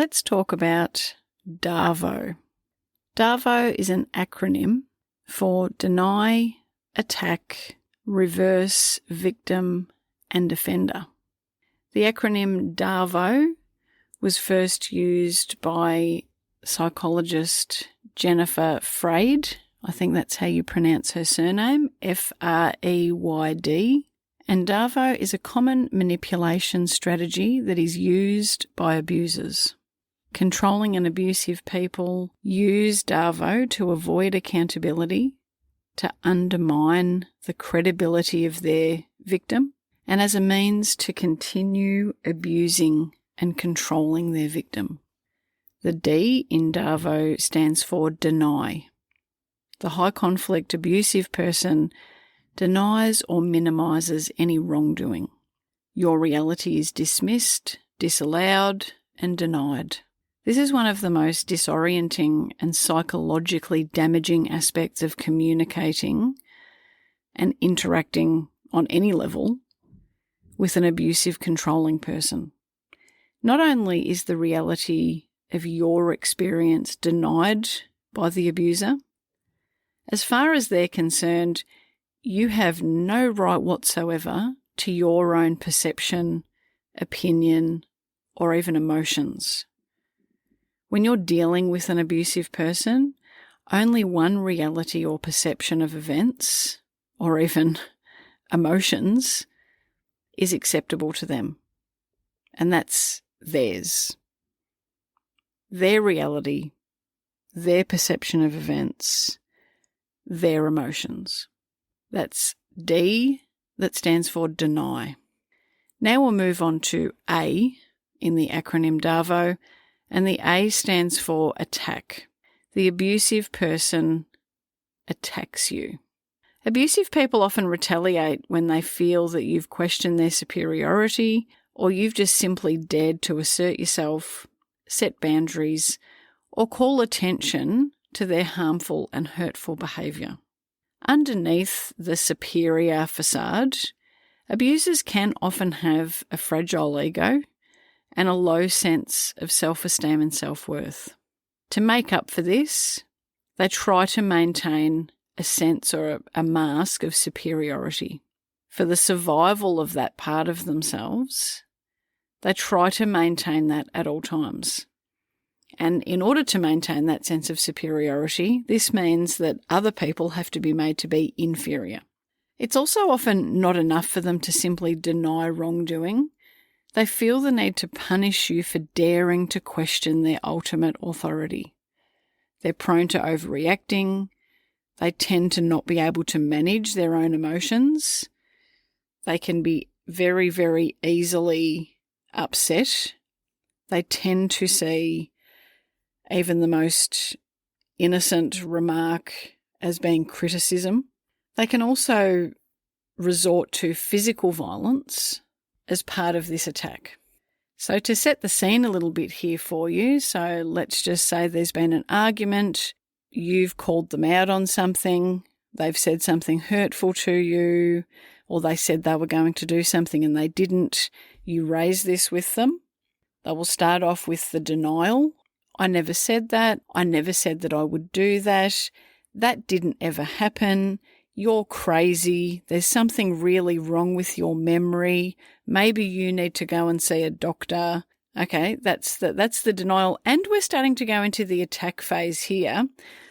let's talk about DARVO. DARVO is an acronym for deny, attack, reverse, victim, and offender. The acronym DARVO was first used by psychologist Jennifer Freyd. I think that's how you pronounce her surname, Freyd. And DARVO is a common manipulation strategy that is used by abusers. Controlling and abusive people use DARVO to avoid accountability, to undermine the credibility of their victim, and as a means to continue abusing and controlling their victim. The D in DARVO stands for deny. The high conflict abusive person denies or minimises any wrongdoing. Your reality is dismissed, disallowed, and denied. This is one of the most disorienting and psychologically damaging aspects of communicating and interacting on any level with an abusive, controlling person. Not only is the reality of your experience denied by the abuser, as far as they're concerned, you have no right whatsoever to your own perception, opinion, or even emotions. When you're dealing with an abusive person, only one reality or perception of events, or even emotions, is acceptable to them, and that's theirs. Their reality, their perception of events, their emotions. That's D, that stands for deny. Now we'll move on to A in the acronym DARVO, and the A stands for attack. The abusive person attacks you. Abusive people often retaliate when they feel that you've questioned their superiority or you've just simply dared to assert yourself, set boundaries, or call attention to their harmful and hurtful behaviour. Underneath the superior facade, abusers can often have a fragile ego and a low sense of self-esteem and self-worth. To make up for this, they try to maintain a sense or a mask of superiority. For the survival of that part of themselves, they try to maintain that at all times. And in order to maintain that sense of superiority, this means that other people have to be made to be inferior. It's also often not enough for them to simply deny wrongdoing. They feel the need to punish you for daring to question their ultimate authority. They're prone to overreacting. They tend to not be able to manage their own emotions. They can be very, very easily upset. They tend to see even the most innocent remark as being criticism. They can also resort to physical violence as part of this attack. So to set the scene a little bit here for you, so let's just say there's been an argument, you've called them out on something, they've said something hurtful to you, or they said they were going to do something and they didn't. You raise this with them. They will start off with the denial. I never said that. I never said that I would do that. That didn't ever happen. You're crazy. There's something really wrong with your memory. Maybe you need to go and see a doctor. Okay, that's the denial. And we're starting to go into the attack phase here,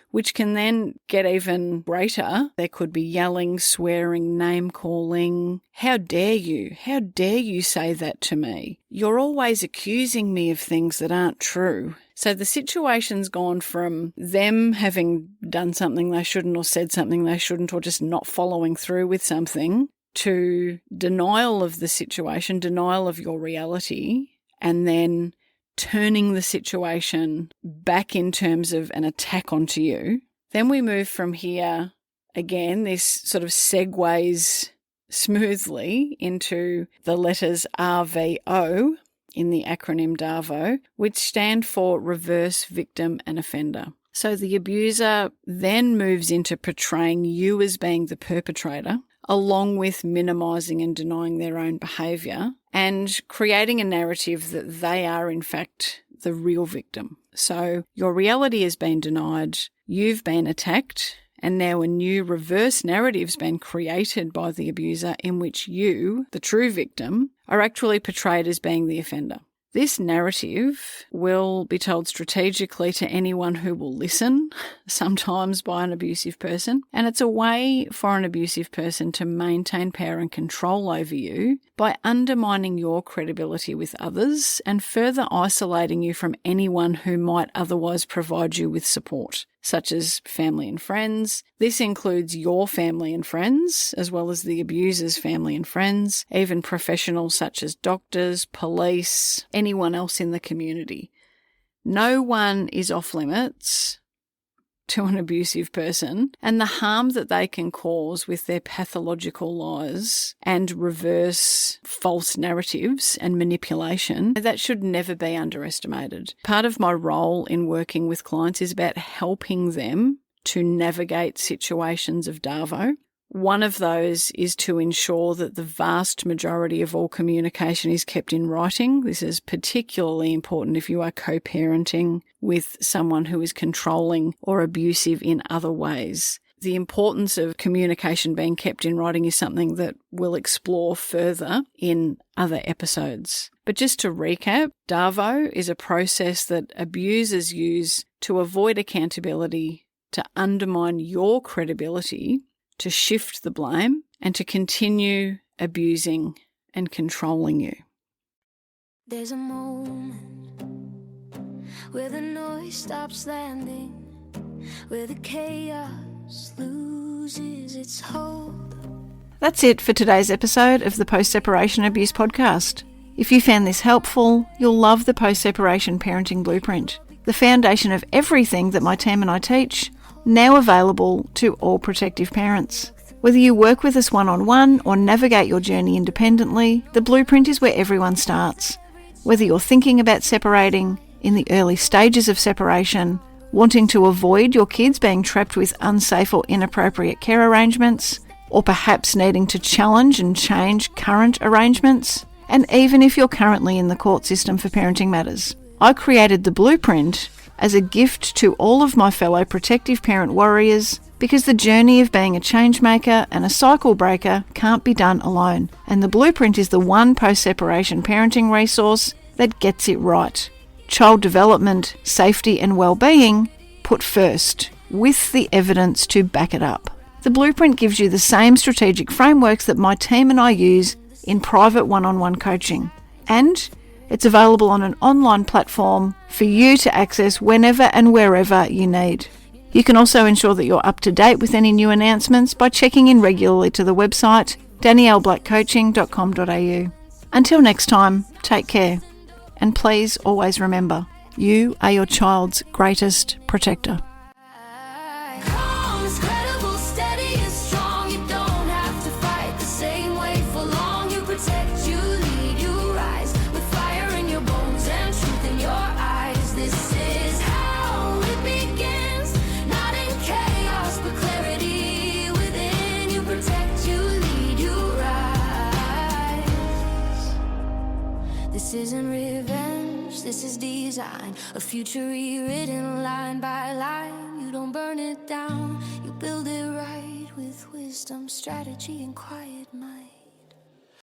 which can then get even greater. There could be yelling, swearing, name-calling. How dare you? How dare you say that to me? You're always accusing me of things that aren't true. So the situation's gone from them having done something they shouldn't or said something they shouldn't or just not following through with something to denial of the situation, denial of your reality, and then turning the situation back in terms of an attack onto you. Then we move from here, again, this sort of segues smoothly into the letters RVO in the acronym DARVO, which stand for reverse, victim and offender. So the abuser then moves into portraying you as being the perpetrator, along with minimising and denying their own behaviour and creating a narrative that they are in fact the real victim. So your reality has been denied, you've been attacked, and now a new reverse narrative's been created by the abuser in which you, the true victim, are actually portrayed as being the offender. This narrative will be told strategically to anyone who will listen, sometimes by an abusive person, and it's a way for an abusive person to maintain power and control over you by undermining your credibility with others and further isolating you from anyone who might otherwise provide you with support, such as family and friends. This includes your family and friends, as well as the abuser's family and friends, even professionals such as doctors, police, anyone else in the community. No one is off limits to an abusive person, and the harm that they can cause with their pathological lies and reverse false narratives and manipulation, that should never be underestimated. Part of my role in working with clients is about helping them to navigate situations of DARVO. One of those is to ensure that the vast majority of all communication is kept in writing. This is particularly important if you are co-parenting with someone who is controlling or abusive in other ways. The importance of communication being kept in writing is something that we'll explore further in other episodes. But just to recap, DARVO is a process that abusers use to avoid accountability, to undermine your credibility, to shift the blame, and to continue abusing and controlling you. There's a moment where the noise stops landing, where the chaos loses its hold. That's it for today's episode of the Post-Separation Abuse Podcast. If you found this helpful, you'll love the Post-Separation Parenting Blueprint, the foundation of everything that my team and I teach, now available to all protective parents. Whether you work with us one-on-one or navigate your journey independently, the blueprint is where everyone starts. Whether you're thinking about separating, in the early stages of separation, wanting to avoid your kids being trapped with unsafe or inappropriate care arrangements, or perhaps needing to challenge and change current arrangements, and even if you're currently in the court system for parenting matters. I created the blueprint as a gift to all of my fellow protective parent warriors, because the journey of being a change maker and a cycle breaker can't be done alone, and the blueprint is the one post-separation parenting resource that gets it right. Child development, safety and well-being put first, with the evidence to back it up. The blueprint gives you the same strategic frameworks that my team and I use in private one-on-one coaching, and it's available on an online platform for you to access whenever and wherever you need. You can also ensure that you're up to date with any new announcements by checking in regularly to the website danielleblackcoaching.com.au. Until next time, take care. And please always remember, you are your child's greatest protector. This isn't revenge, this is design. A future rewritten line by line. You don't burn it down, you build it right with wisdom, strategy, and quiet mind.